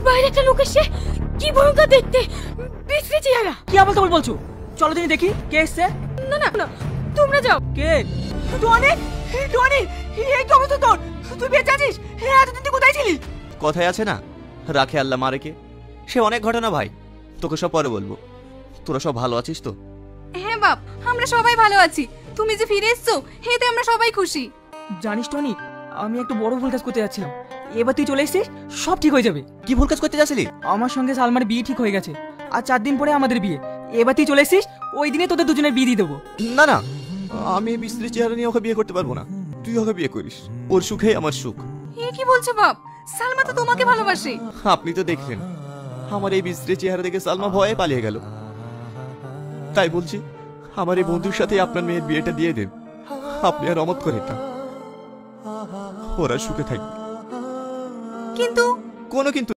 বাইরে একটা লোক এসে, কি ভয়ঙ্কর দেখতে, বিশ্রী চেহারা। কি আবার তোমার বলছো? চলো তুমি দেখি কে এসছে। না না না, তোমরা যাও। কে? টনি, টনি, এই তো অবস্থা তোর। তুই বেঁচে আছিস? এতদিন তুই কোথায় ছিলি? কথায় আছে না, রাখে আল্লাহ মারে কে। সে অনেক ঘটনা ভাই, তোকে সব পরে বলবো। তোরা সব ভালো আছিস তো? হ্যাঁ বাপ, আমরা সবাই ভালো আছি। তুমি যে ফিরে এসছো, এতে আমরা সবাই খুশি। জানিস টনি, আমি একটা বড় ভুল কাজ করতে যাচ্ছিলাম। এবার তুই চলে এসেছিস, সব ঠিক হয়ে যাবে। কি ভুল কাজ করতে যাচ্ছিলি? আমার সঙ্গে সালমার বিয়ে ঠিক হয়ে গেছে, আর 4 দিন পরে আমাদের বিয়ে। এবার তুই চলে এসেছিস, ওই দিনে তোদের দুজনের বিয়ে দিয়ে দেবো। না না, আমি বিশ্রী চেহারা নিয়ে ওকে বিয়ে করতে পারবো না। তুই ওকে বিয়ে করিস, ওর সুখেই আমার সুখ। এ কি বলছো বাপ? সালমা তো তোমাকে ভালোবাসে। আপনি তো দেখলেন, আমার এই বিশ্রী চেহারা দেখে সালমা ভয়ে পালিয়ে গেল। তাই বলছি, আমার এই বন্ধুর সাথে আপনার মেয়ের বিয়েটা দিয়ে দেন। আপনি আর অমত করেন না, ওরা সুখে থাকবে। কিন্তু কোনো কিন্তু